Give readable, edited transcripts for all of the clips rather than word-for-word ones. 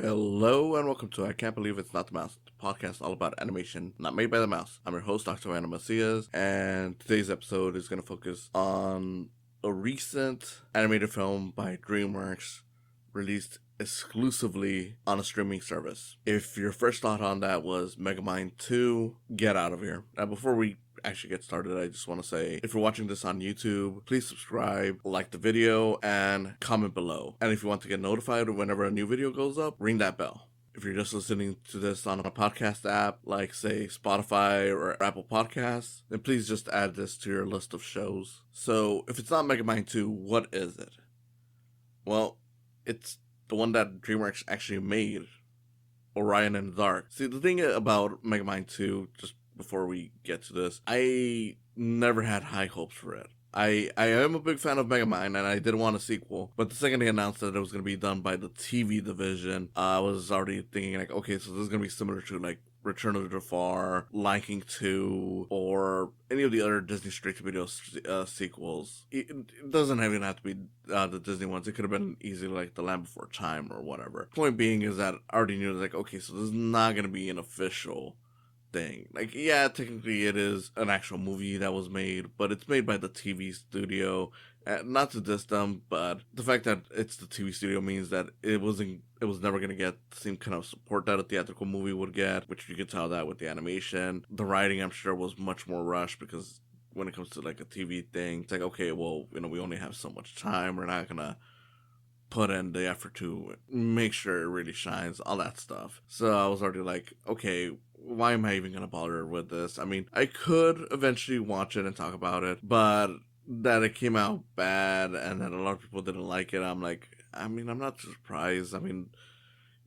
Hello and welcome to I Can't Believe It's Not the Mouse, the podcast all about animation not made by the mouse. I'm your host, Dr. Ana Macias, and today's episode is going to focus on a recent animated film by Dreamworks released exclusively on a streaming service. If your first thought on that was Megamind 2, get out of here. Now, before we actually get started, I just want to say, if you're watching this on YouTube, please subscribe, like the video, and comment below. And if you want to get notified whenever a new video goes up, ring that bell. If you're just listening to this on a podcast app, like say Spotify or Apple Podcasts, then please just add this to your list of shows. So if it's not Megamind 2, what is it? Well, it's the one that DreamWorks actually made, Orion and The Dark. See, the thing about Megamind 2, just before we get to this, I never had high hopes for it. I am a big fan of Megamind, and I did want a sequel, but the second they announced that it was going to be done by the TV division, I was already thinking, like, okay, so this is going to be similar to, like, Return of the Jafar, Lion King 2, or any of the other Disney straight-to-video sequels. It doesn't even have to be the Disney ones. It could have been easily like The Land Before Time or whatever. Point being is that I already knew, like, okay, so this is not going to be an official thing. Like, yeah, technically it is an actual movie that was made, but it's made by the TV studio. Not to diss them, but the fact that it's the TV studio means that it was never going to get the same kind of support that a theatrical movie would get, which you can tell that with the animation. The writing, I'm sure, was much more rushed because when it comes to like a TV thing, it's like, okay, well, we only have so much time. We're not going to put in the effort to make sure it really shines, all that stuff. So I was already like, okay, why am I even going to bother with this? I mean, I could eventually watch it and talk about it, but that it came out bad and that a lot of people didn't like it, I'm like, I'm not surprised. I mean,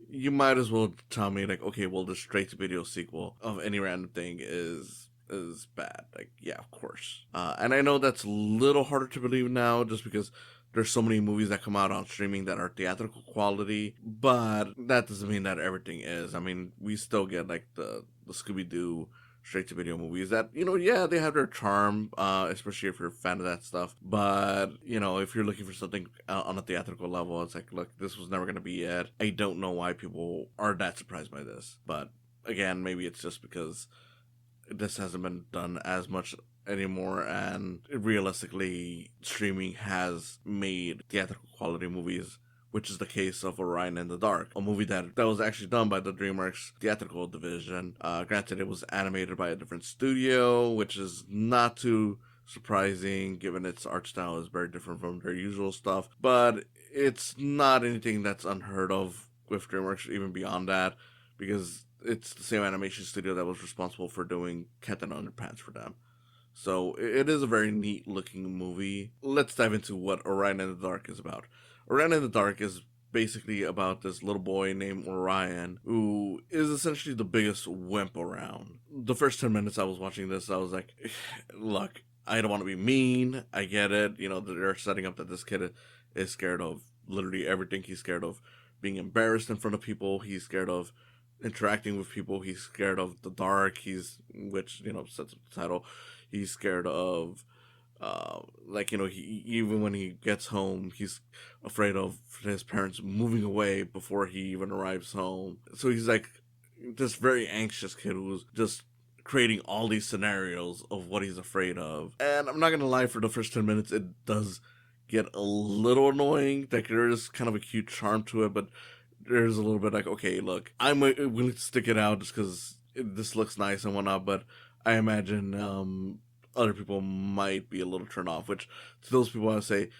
you might as well tell me, like, okay, well, the straight-to-video sequel of any random thing is bad. Like, yeah, of course. And I know that's a little harder to believe now just because there's so many movies that come out on streaming that are theatrical quality, but that doesn't mean that everything is. I mean, we still get like the Scooby-Doo straight-to-video movies that, yeah, they have their charm, especially if you're a fan of that stuff. But, if you're looking for something on a theatrical level, it's like, look, this was never going to be it. I don't know why people are that surprised by this. But, again, maybe it's just because this hasn't been done as much anymore, and realistically, streaming has made theatrical quality movies, which is the case of Orion and The Dark, a movie that was actually done by the DreamWorks theatrical division. Granted, it was animated by a different studio, which is not too surprising given its art style is very different from their usual stuff, but it's not anything that's unheard of with DreamWorks, even beyond that, because it's the same animation studio that was responsible for doing Captain Underpants for them. So it is a very neat looking movie. Let's dive into what Orion and the Dark is about. Orion and the Dark is basically about this little boy named Orion who is essentially the biggest wimp around. The first 10 minutes I was watching this, I was like, look, I don't want to be mean. I get it. They're setting up that this kid is scared of literally everything. He's scared of being embarrassed in front of people. He's scared of interacting with people. He's scared of the dark. Which sets up the title. He's scared of, even when he gets home, he's afraid of his parents moving away before he even arrives home. So he's like this very anxious kid who's just creating all these scenarios of what he's afraid of. And I'm not going to lie, for the first 10 minutes, it does get a little annoying. Like, there is kind of a cute charm to it, but there's a little bit like, okay, look, I'm willing to stick it out just because this looks nice and whatnot, but I imagine other people might be a little turned off, which to those people I would say,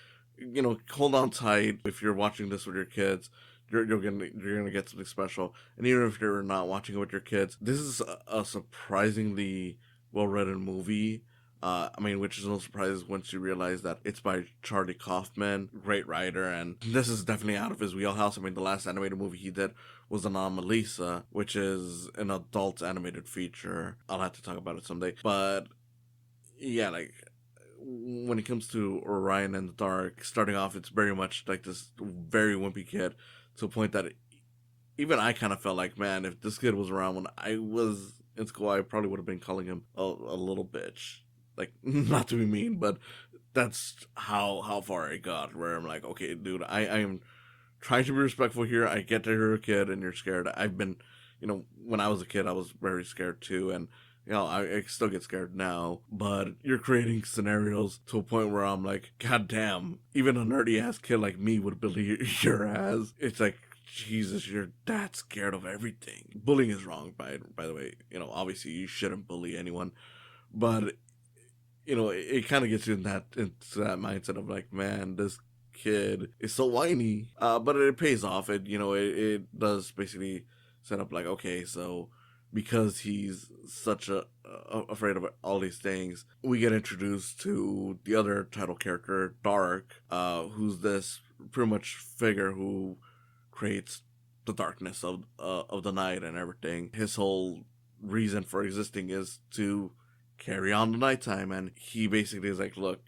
hold on tight. If you're watching this with your kids, you're gonna get something special. And even if you're not watching it with your kids, this is a surprisingly well-written movie. Which is no surprise once you realize that it's by Charlie Kaufman, great writer, and this is definitely out of his wheelhouse. The last animated movie he did was Anomalisa, which is an adult animated feature. I'll have to talk about it someday. But yeah, like, when it comes to Orion and the Dark, starting off, it's very much like this very wimpy kid, to a point that even I kind of felt like, man, if this kid was around when I was in school, I probably would have been calling him a little bitch. Like, not to be mean, but that's how far I got, where I'm like, okay, dude, I am trying to be respectful here. I get that you're a kid and you're scared. I've been, when I was a kid, I was very scared too, and I still get scared now, but you're creating scenarios to a point where I'm like, God damn, even a nerdy ass kid like me would believe your ass. It's like, Jesus, you're that scared of everything. Bullying is wrong, by the way. Obviously you shouldn't bully anyone, but it kind of gets you into that mindset of like, man, this kid is so whiny. But it pays off. It does basically set up like, okay, so because he's such afraid of all these things, we get introduced to the other title character, Dark, who's this pretty much figure who creates the darkness of the night and everything. His whole reason for existing is to carry on the nighttime, and he basically is like, look,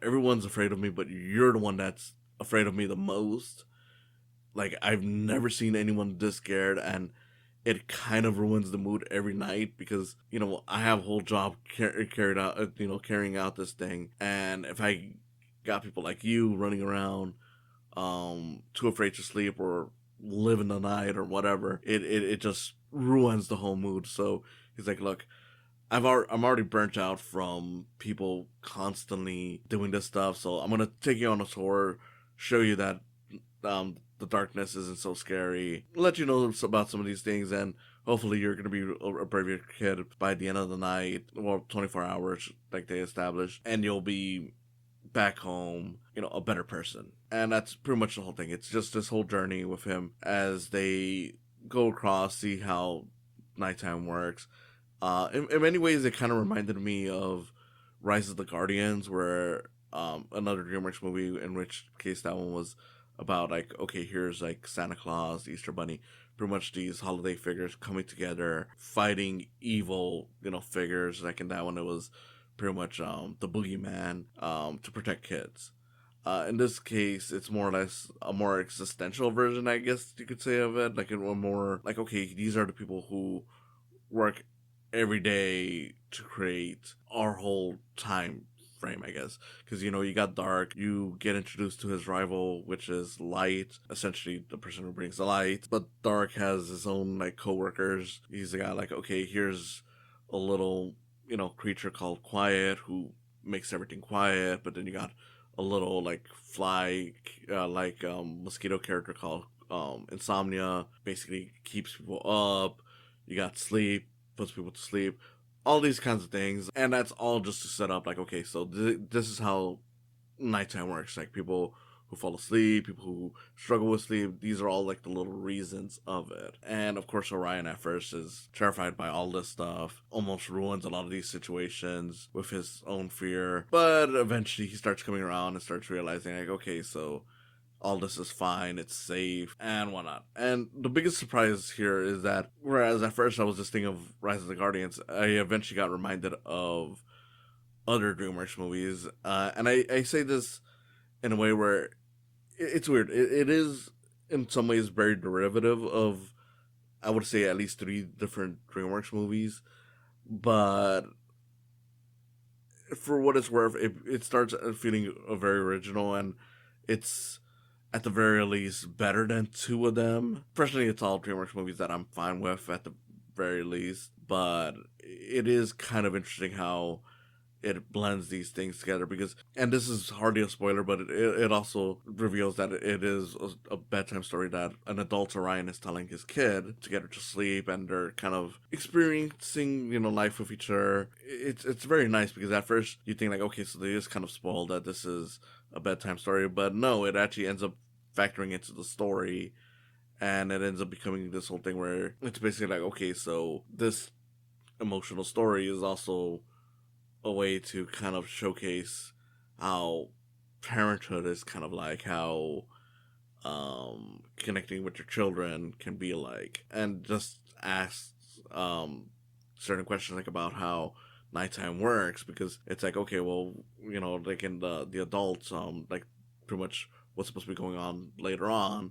everyone's afraid of me, but you're the one that's afraid of me the most. Like, I've never seen anyone this scared, and it kind of ruins the mood every night because, I have a whole job carried out, carrying out this thing, and if I got people like you running around too afraid to sleep or live in the night or whatever, it just ruins the whole mood. So he's like, look, I'm already burnt out from people constantly doing this stuff, so I'm gonna take you on a tour, show you that the darkness isn't so scary, let you know about some of these things, and hopefully you're gonna be a braver kid by the end of the night, or 24 hours like they established, and you'll be back home, a better person. And that's pretty much the whole thing. It's just this whole journey with him as they go across, see how nighttime works. In many ways, it kind of reminded me of Rise of the Guardians, where another DreamWorks movie, in which case that one was about like, okay, here's like Santa Claus, Easter Bunny, pretty much these holiday figures coming together, fighting evil, figures. Like in that one, it was pretty much the boogeyman to protect kids. In this case, it's more or less a more existential version, I guess you could say, of it. Like, a more like, okay, these are the people who work every day to create our whole time frame, I guess. Because, you got Dark, you get introduced to his rival, which is Light, essentially the person who brings the light. But Dark has his own, like, co-workers. He's the guy, like, okay, here's a little, creature called Quiet who makes everything quiet. But then you got a little, like, fly, mosquito character called Insomnia, basically keeps people up. You got Sleep, puts people to sleep, all these kinds of things. And that's all just to set up, like, okay, so this is how nighttime works. Like, people who fall asleep, people who struggle with sleep, these are all, like, the little reasons of it. And, of course, Orion at first is terrified by all this stuff, almost ruins a lot of these situations with his own fear. But eventually he starts coming around and starts realizing, like, okay, so all this is fine, it's safe, and whatnot. And the biggest surprise here is that, whereas at first I was just thinking of Rise of the Guardians, I eventually got reminded of other DreamWorks movies. And I say this in a way where it's weird. It is, in some ways, very derivative of, I would say, at least 3 different DreamWorks movies. But for what it's worth, it starts feeling very original, and it's, at the very least, better than 2 of them. Personally, it's all DreamWorks movies that I'm fine with, at the very least. But it is kind of interesting how it blends these things together, because, and this is hardly a spoiler, but it also reveals that it is a bedtime story that an adult Orion is telling his kid to get her to sleep, and they're kind of experiencing, life with each other. It's very nice, because at first you think, like, okay, so they just kind of spoiled that this is a bedtime story, but no, it actually ends up factoring into the story, and it ends up becoming this whole thing where it's basically like, okay, so this emotional story is also a way to kind of showcase how parenthood is kind of like, how connecting with your children can be like, and just ask certain questions, like, about how nighttime works, because it's like, okay, well, like in the adults, like, pretty much what's supposed to be going on later on.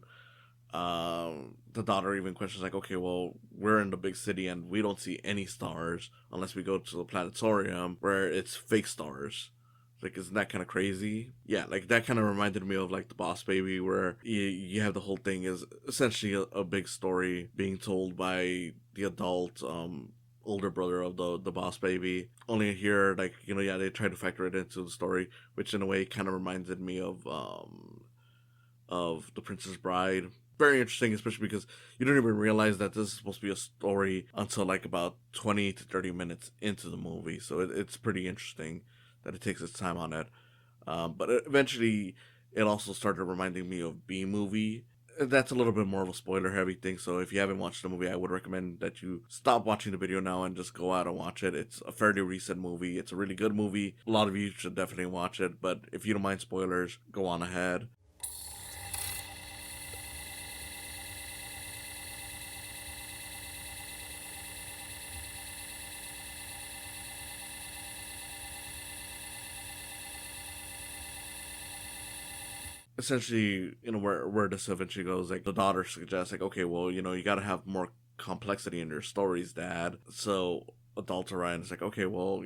The daughter even questions, like, okay, well, we're in the big city and we don't see any stars unless we go to the planetarium, where it's fake stars. Like, isn't that kind of crazy? Yeah, like that kind of reminded me of like the Boss Baby, where you have the whole thing is essentially a big story being told by the adult older brother of the Boss Baby. Only here, like, yeah, they try to factor it into the story, which in a way kind of reminded me of The Princess Bride. Very interesting, especially because you don't even realize that this is supposed to be a story until like about 20 to 30 minutes into the movie. So it's pretty interesting that it takes its time on it. But eventually, it also started reminding me of B Movie. That's a little bit more of a spoiler heavy thing. So if you haven't watched the movie, I would recommend that you stop watching the video now and just go out and watch it. It's a fairly recent movie. It's a really good movie. A lot of you should definitely watch it. But if you don't mind spoilers, go on ahead. Essentially, where this eventually goes, like the daughter suggests, like, okay, well, you got to have more complexity in your stories, Dad. So adult Orion is like, okay, well,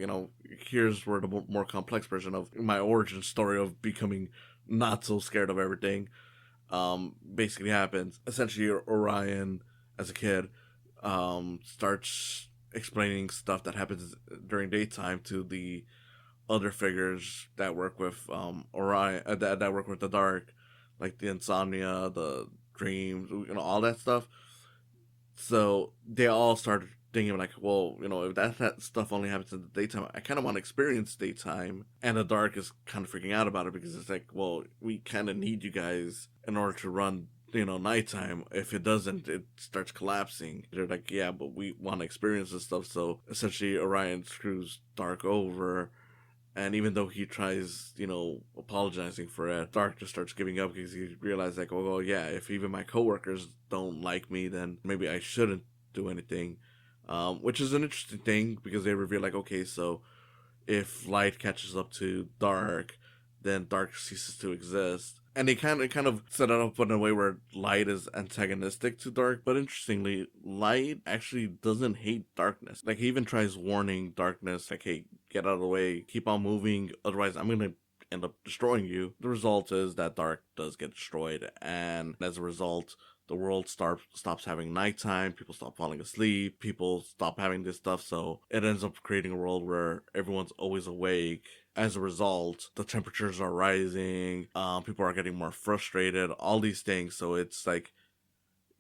here's where the more complex version of my origin story of becoming not so scared of everything basically happens. Essentially, Orion, as a kid, starts explaining stuff that happens during daytime to the other figures that work with Orion, that work with the dark, like the insomnia, the dreams, all that stuff. So they all started thinking like, well, if that stuff only happens in the daytime, I kind of want to experience daytime. And the dark is kind of freaking out about it because it's like, well, we kind of need you guys in order to run. Nighttime. If it doesn't, it starts collapsing. They're like, yeah, but we want to experience this stuff. So essentially, Orion screws Dark over, and even though he tries, apologizing for it, Dark just starts giving up because he realizes, like, oh, well, yeah, if even my coworkers don't like me, then maybe I shouldn't do anything. Which is an interesting thing because they reveal, like, okay, so if light catches up to dark, then dark ceases to exist. And they kind of set it up in a way where light is antagonistic to dark. But interestingly, light actually doesn't hate darkness. Like, he even tries warning darkness, like, hey, get out of the way, keep on moving, otherwise I'm gonna end up destroying you. The result is that dark does get destroyed, and as a result, the world stops having nighttime, people stop falling asleep, people stop having this stuff, so it ends up creating a world where everyone's always awake. As a result, the temperatures are rising, people are getting more frustrated, all these things, so it's like,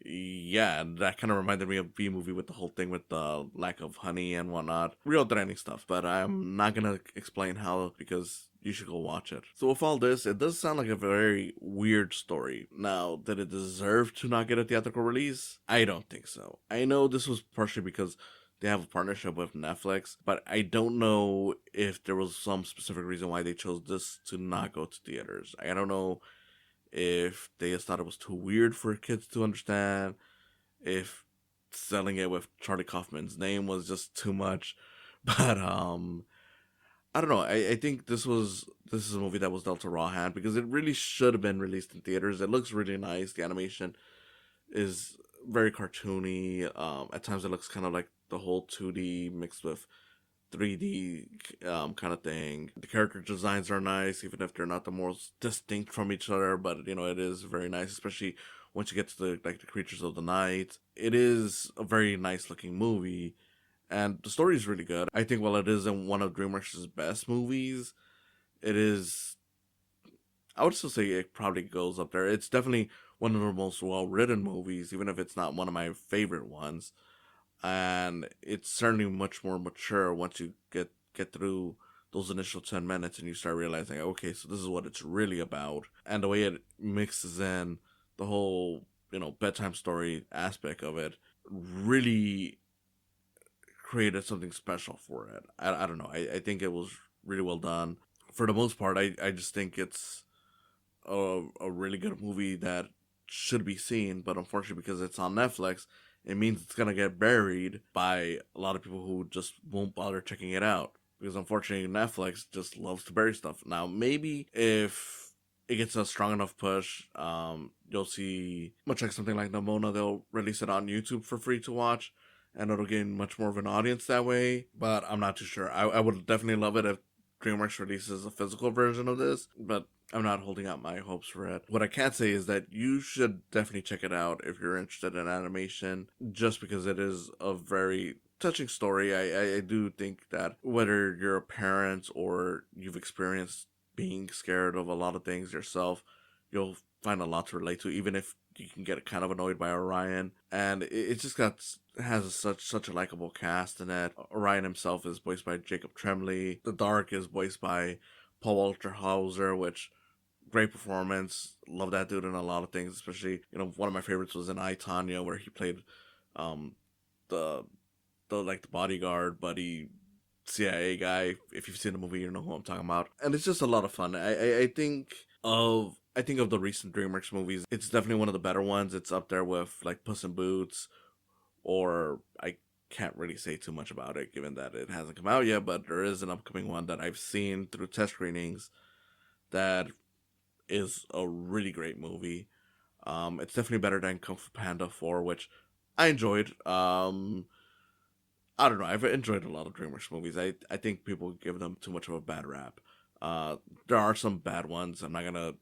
yeah, that kind of reminded me of B Movie with the whole thing with the lack of honey and whatnot. Real draining stuff, but I'm not gonna explain how because you should go watch it. So with all this, it does sound like a very weird story. Now, did it deserve to not get a theatrical release? I don't think so. I know this was partially because they have a partnership with Netflix, but I don't know if there was some specific reason why they chose this to not go to theaters. I don't know if they just thought it was too weird for kids to understand, if selling it with Charlie Kaufman's name was just too much. But I don't know. I think this is a movie that was dealt a raw hand because it really should have been released in theaters. It looks really nice. The animation is very cartoony. At times it looks kind of like the whole 2D mixed with 3D kind of thing. The character designs are nice, even if they're not the most distinct from each other. But it is very nice, especially once you get to the creatures of the night. It is a very nice looking movie, and the story is really good. I think while it isn't one of DreamWorks' best movies, it is. I would still say it probably goes up there. It's definitely one of the most well written movies, even if it's not one of my favorite ones. And it's certainly much more mature once you get through those initial 10 minutes and you start realizing, okay, so this is what it's really about. And the way it mixes in the whole bedtime story aspect of it really created something special for it. I don't know, I think it was really well done. For the most part, I just think it's a really good movie that should be seen, but unfortunately because it's on Netflix, it means it's gonna get buried by a lot of people who just won't bother checking it out. Because unfortunately, Netflix just loves to bury stuff. Now, maybe if it gets a strong enough push, you'll see, much like something like Nimona, they'll release it on YouTube for free to watch, and it'll gain much more of an audience that way. But I'm not too sure. I would definitely love it if DreamWorks releases a physical version of this, but I'm not holding out my hopes for it. What I can say is that you should definitely check it out if you're interested in animation, just because it is a very touching story. I do think that whether you're a parent or you've experienced being scared of a lot of things yourself, you'll find a lot to relate to, even if you can get kind of annoyed by Orion. And it just has such a likable cast in it. Orion himself is voiced by Jacob Tremblay. The Dark is voiced by Paul Walter Hauser, which great performance. Love that dude in a lot of things, especially one of my favorites was in I, Tonya, where he played um the the bodyguard buddy CIA guy. If you've seen the movie, you know who I'm talking about. And it's just a lot of fun. I think of the recent DreamWorks movies, it's definitely one of the better ones. It's up there with like Puss in Boots, or I can't really say too much about it given that it hasn't come out yet, but there is an upcoming one that I've seen through test screenings that is a really great movie. It's definitely better than Kung Fu Panda 4, which I enjoyed. I don't know. I've enjoyed a lot of DreamWorks movies. I think people give them too much of a bad rap. There are some bad ones. I'm not gonna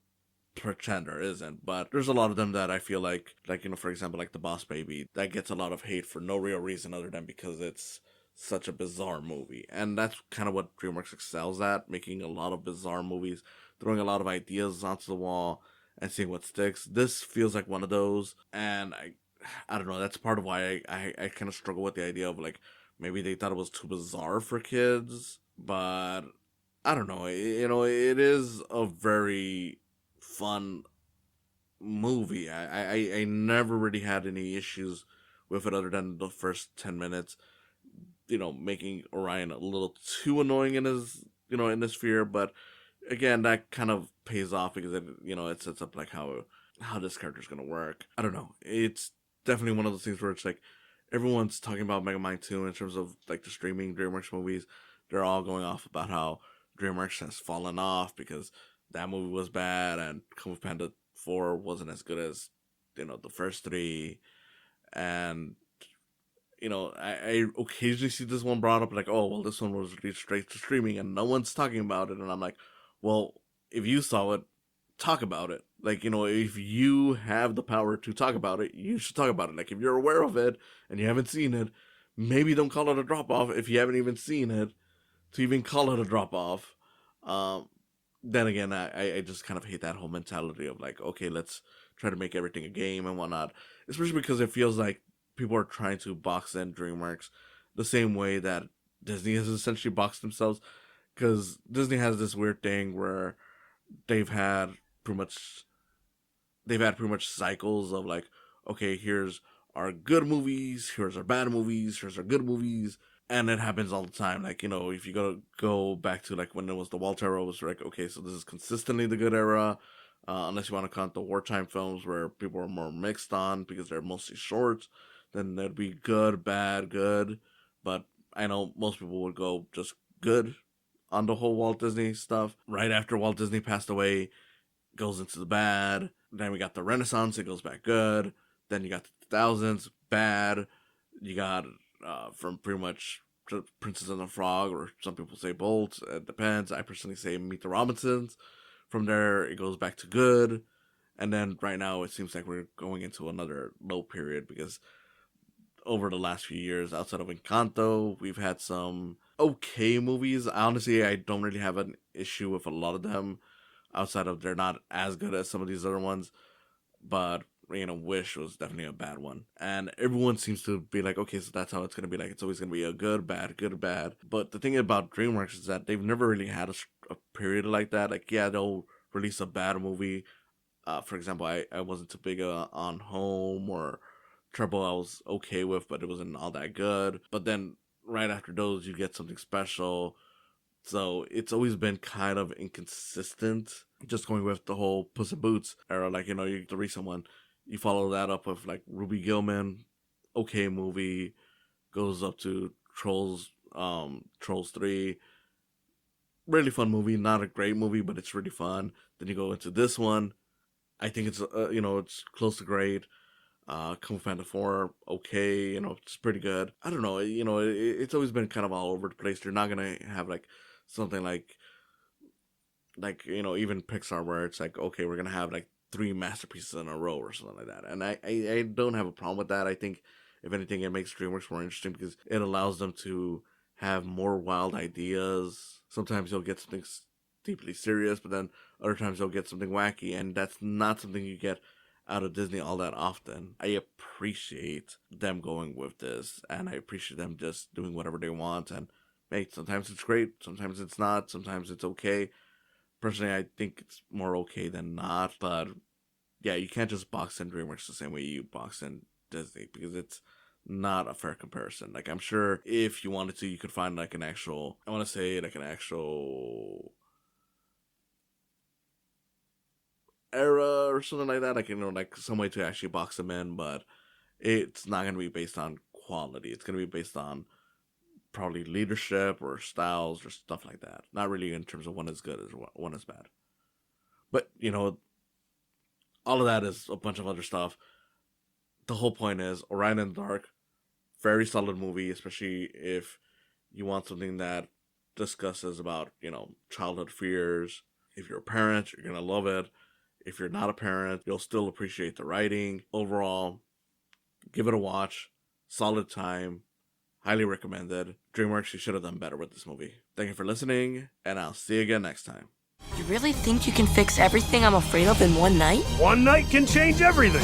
pretend there isn't, but there's a lot of them that I feel like for example, like The Boss Baby, that gets a lot of hate for no real reason other than because it's such a bizarre movie. And that's kind of what DreamWorks excels at, making a lot of bizarre movies, throwing a lot of ideas onto the wall and seeing what sticks. This feels like one of those, and I don't know, that's part of why I kind of struggle with the idea of like maybe they thought it was too bizarre for kids, but I don't know. It is a very fun movie. I never really had any issues with it other than the first 10 minutes, making Orion a little too annoying in his fear, but again, that kind of pays off because it sets up like how this character's gonna work. I don't know. It's definitely one of those things where it's like everyone's talking about Megamind 2 in terms of like the streaming DreamWorks movies. They're all going off about how DreamWorks has fallen off because that movie was bad and Kung Fu Panda 4 wasn't as good as the first three. And I occasionally see this one brought up like, oh well, this one was released straight to streaming and no one's talking about it, and I'm like, well, if you saw it, talk about it. Like, if you have the power to talk about it, you should talk about it. Like, if you're aware of it and you haven't seen it, maybe don't call it a drop off if you haven't even seen it to even call it a drop off. Then again, I just kind of hate that whole mentality of like, okay, let's try to make everything a game and whatnot. Especially because it feels like people are trying to box in DreamWorks the same way that Disney has essentially boxed themselves. Because Disney has this weird thing where they've had pretty much cycles of like, okay, here's our good movies, here's our bad movies, here's our good movies, and it happens all the time. Like, if you go back to like when it was the Walt era, it was like, okay, so this is consistently the good era, unless you want to count the wartime films where people are more mixed on because they're mostly short, then there'd be good, bad, good. But I know most people would go just good on the whole Walt Disney stuff. Right after Walt Disney passed away, goes into the bad. Then we got the Renaissance, it goes back good. Then you got the 2000s, bad. You got from pretty much Princess and the Frog, or some people say Bolt. It depends. I personally say Meet the Robinsons. From there, it goes back to good. And then right now, it seems like we're going into another low period because over the last few years, outside of Encanto, we've had some okay movies. Honestly, I don't really have an issue with a lot of them outside of they're not as good as some of these other ones. But, Wish was definitely a bad one. And everyone seems to be like, okay, so that's how it's going to be. Like, it's always going to be a good, bad. But the thing about DreamWorks is that they've never really had a period like that. Like, yeah, they'll release a bad movie. For example, I wasn't too big on Home or Trouble. I was okay with, but it wasn't all that good. But then right after those, you get something special. So it's always been kind of inconsistent. Just going with the whole Puss in Boots era, like, the recent one, you follow that up with like Ruby Gillman, okay movie, goes up to Trolls 3, really fun movie, not a great movie, but it's really fun. Then you go into this one, I think it's it's close to great. Kung Fu Panda 4, okay, it's pretty good. I don't know, it's always been kind of all over the place. You're not gonna have like something like like, even Pixar, where it's like, okay, we're gonna have like 3 masterpieces in a row or something like that. And I don't have a problem with that. I think if anything, it makes DreamWorks more interesting because it allows them to have more wild ideas. Sometimes you'll get something deeply serious, but then other times you'll get something wacky, and that's not something you get out of Disney all that often. I appreciate them going with this, and I appreciate them just doing whatever they want. And hey, sometimes it's great, sometimes it's not, sometimes it's okay. Personally, I think it's more okay than not, but yeah, you can't just box in DreamWorks the same way you box in Disney because it's not a fair comparison. Like, I'm sure if you wanted to, you could find like an actual, I want to say like an actual era or something like that. Like, like some way to actually box them in, but it's not going to be based on quality. It's going to be based on probably leadership or styles or stuff like that. Not really in terms of one is good as one is bad. But, all of that is a bunch of other stuff. The whole point is Orion and the Dark, very solid movie, especially if you want something that discusses about, childhood fears. If you're a parent, you're going to love it. If you're not a parent, you'll still appreciate the writing. Overall, give it a watch. Solid time. Highly recommended. DreamWorks, you should have done better with this movie. Thank you for listening, and I'll see you again next time. You really think you can fix everything I'm afraid of in one night? One night can change everything.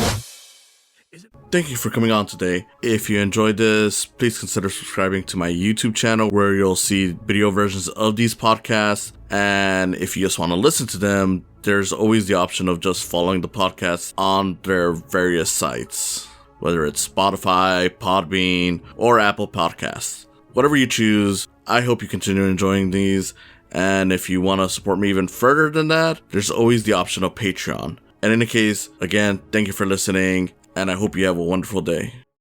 Thank you for coming on today. If you enjoyed this, please consider subscribing to my YouTube channel where you'll see video versions of these podcasts. And if you just want to listen to them, there's always the option of just following the podcast on their various sites, whether it's Spotify, Podbean, or Apple Podcasts. Whatever you choose, I hope you continue enjoying these. And if you want to support me even further than that, there's always the option of Patreon. In any case, again, thank you for listening, and I hope you have a wonderful day.